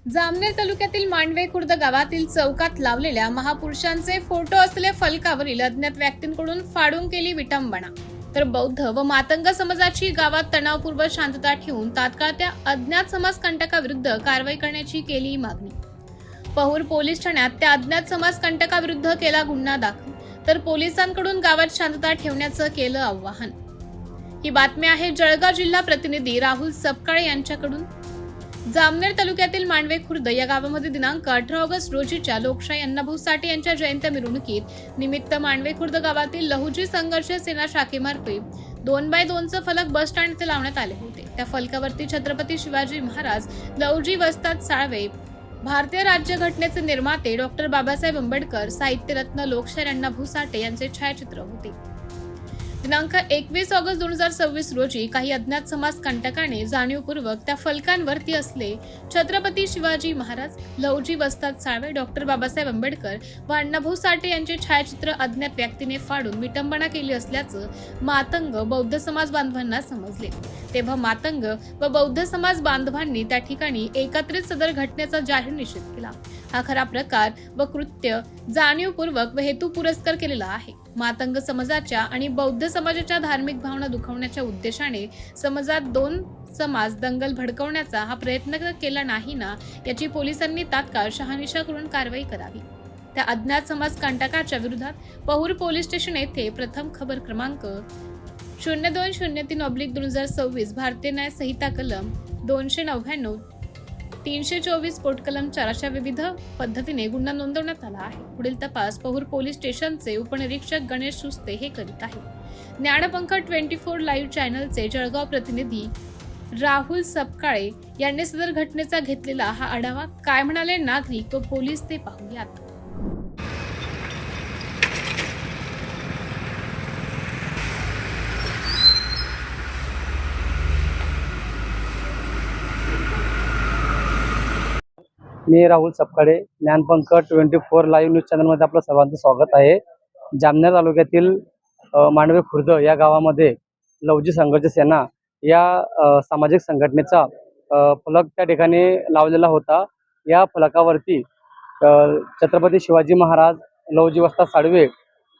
जामनेर तालुक्यातील मांडवे खुर्द गावातील चौकात लावलेल्या महापुरुषांचे फोटो असलेल्या फलकावरील अज्ञात व्यक्तींकडून फाडून केली विटंबना। तर बौद्ध व मातंग समाजाची गावात तणावपूर्व शांतता ठेवून तात्काळ त्या अज्ञात समाजकंटकाविरुद्ध कारवाई करण्याची केली मागणी। पहूर पोलीस ठाण्यात त्या अज्ञात समाजकंटकाविरुद्ध केला गुन्हा दाखल, तर पोलिसांकडून गावात शांतता ठेवण्याचं केलं आवाहन। ही बातमी आहे जळगाव जिल्हा प्रतिनिधी राहुल सपकाळे यांच्याकडून। जामनेर तालुक्यातील मांडवे खुर्द या गावामध्ये दिनांक 18 ऑगस्ट रोजीच्या लोकशाही अण्णाभाऊ साठे यांच्या जयंती मिरवणुकीत निमित्त मांडवे खुर्द गावातील लहुजी संघर्ष सेना शाखेमार्फे 2x2चं फलक बस स्टँड येथे लावण्यात आले होते। त्या फलकावरती छत्रपती शिवाजी महाराज, लहुजी वस्ताद साळवे, भारतीय राज्यघटनेचे निर्माते डॉक्टर बाबासाहेब आंबेडकर, साहित्यरत्न लोकशाहीर अण्णाभाऊ साठे यांचे छायाचित्र होते। दिनांक 21 ऑगस्ट 2026 रोजी काही अज्ञात समाजकंटकाने जाणीवपूर्वक त्या फलकांवरती असले छत्रपती शिवाजी महाराज, लहुजी वस्ताद साळवे, डॉक्टर बाबासाहेब आंबेडकर व अण्णाभाऊ साठे यांचे छायाचित्र अज्ञात व्यक्तीने फाडून विटंबना केली असल्याचं मातंग बौद्ध समाज बांधवांना समजले। तेव्हा मातंग व बौद्ध समाज बांधवांनी त्या ठिकाणी एकत्रित सदर घटनेचा जाहीर निषेध केला। हा खरा प्रकार व कृत्य जाणीवपूर्वक व हेतू पुरस्कार केलेला आहे। मातंग समाजाच्या आणि बौद्ध समाजाच्या धार्मिक भावना दुखावण्याच्या उद्देशाने समाजात दोन समाज दंगल भडकवण्याचा हा प्रयत्न केला नाही ना, याची पोलिसांनी तात्काळ शहानिशा करून कारवाई करावी। त्या अज्ञात समाज कंटकाच्या विरोधात पहूर पोलीस स्टेशन येथे प्रथम खबर क्रमांक 0203/2026 भारतीय न्याय संहिता कलम 299, 324 पोटकलम 4 अशा विविध पद्धतीने गुन्हा नोंदवण्यात आला आहे। पुढील तपास पहूर पोलीस स्टेशनचे उपनिरीक्षक गणेश सुस्ते हे करीत आहेत। ज्ञानपंख 24 लाईव्ह चॅनलचे जळगाव प्रतिनिधी राहुल सपकाळे यांनी सदर घटनेचा घेतलेला हा आढावा। काय म्हणाले नागरिक व पोलीस ते पाहूयात। मी राहुल सपकाळे, ज्ञानपंख 24 लाईव्ह न्यूज चॅनलमध्ये आपलं सर्वांचं स्वागत आहे। जामनेर तालुक्यातील मांडवे खुर्द या गावामध्ये लहुजी संघर्ष सेना या सामाजिक संघटनेचा फलक त्या ठिकाणी लावलेला होता। या फलकावरती छत्रपती शिवाजी महाराज, लहुजी वस्ताद साळवे,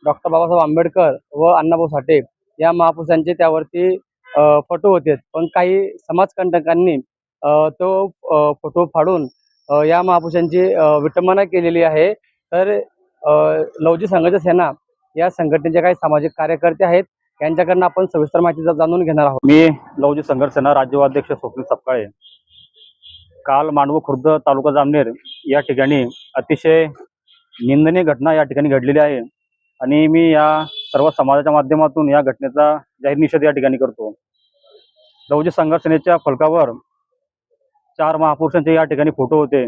डॉक्टर बाबासाहेब आंबेडकर व अण्णाभाऊ साठे या महापुरुषांचे त्यावरती फोटो होते। पण काही समाजकंटकांनी तो फोटो फाडून या महापुरुषांची विटंबना केलेली आहे। तर लहुजी संघर्ष सेना या संघटनेचे काही सामाजिक कार्यकर्ते आहेत, यांच्याकडून आपण सविस्तर माहिती जाणून घेणार आहोत। मी लहुजी संघर्ष सेना राज्याध्यक्ष स्वप्नील सपकाळे। काल मांडवे खुर्द तालुका जामनेर या ठिकाणी अतिशय निंदनीय घटना या ठिकाणी घडलेली आहे आणि मी या सर्व समाजाच्या माध्यमातून या घटनेचा जाहीर निषेध या ठिकाणी करतो। लहुजी संघर्ष सेनेच्या फलकावर 4 महापुरुषांचे या ठिकाणी फोटो होते।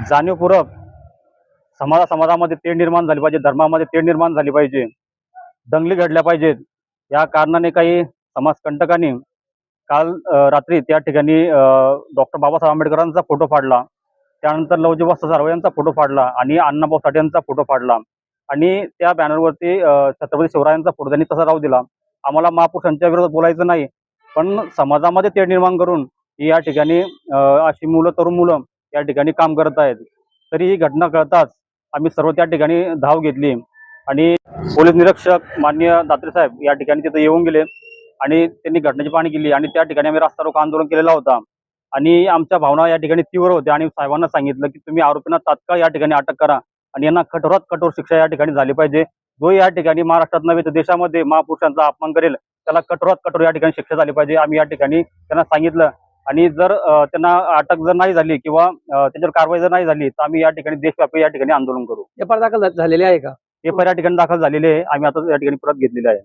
जाणीवपूर्वक समाजामध्ये तेढ निर्माण झाली पाहिजे, धर्मामध्ये तेढ निर्माण झाली पाहिजे, दंगली घडल्या पाहिजेत, या कारणाने काही समाजकंटकांनी काल रात्री त्या ठिकाणी डॉक्टर बाबासाहेब आंबेडकरांचा फोटो फाडला, त्यानंतर लहुजी वस्ताद साळवे यांचा फोटो फाडला आणि अण्णाभाऊ साठे यांचा फोटो फाडला आणि त्या बॅनरवरती छत्रपती शिवरायांचा फोटो त्यांनी तसा राहू दिला। आम्हाला महापुरुषांच्या विरोधात बोलायचं नाही, पण समाजामध्ये तेढ निर्माण करून या ठिकाणी अशी तरुण मुलं या ठिकाणी काम करत आहेत। तरी ही घटना कळताच आम्ही सर्व त्या ठिकाणी धाव घेतली आणि पोलीस निरीक्षक माननीय दात्रे साहेब या ठिकाणी तिथे येऊन गेले आणि त्यांनी घटनेची पाहणी केली आणि त्या ठिकाणी आम्ही रास्ता रोको आंदोलन केलेला होता आणि आमच्या भावना या ठिकाणी तीव्र होत्या आणि साहेबांना सांगितलं की तुम्ही आरोपींना तात्काळ या ठिकाणी अटक करा आणि यांना कठोरात कठोर शिक्षा या ठिकाणी झाली पाहिजे। जो या ठिकाणी महाराष्ट्रात नव्हे तर देशामध्ये महापुरुषांचा अपमान करेल त्याला कठोरात कठोर या ठिकाणी शिक्षा झाली पाहिजे, आम्ही या ठिकाणी त्यांना सांगितलं। आणि जर त्यांना अटक जर नाही झाली किंवा त्याच्यावर कारवाई जर नाही झाली तर आम्ही या ठिकाणी देशव्यापी या ठिकाणी आंदोलन करू। एफआयआर दाखल झालेले आहे का? एफआयआर या ठिकाणी दाखल झालेले आहे, आम्ही आता या ठिकाणी परत घेतलेले आहे।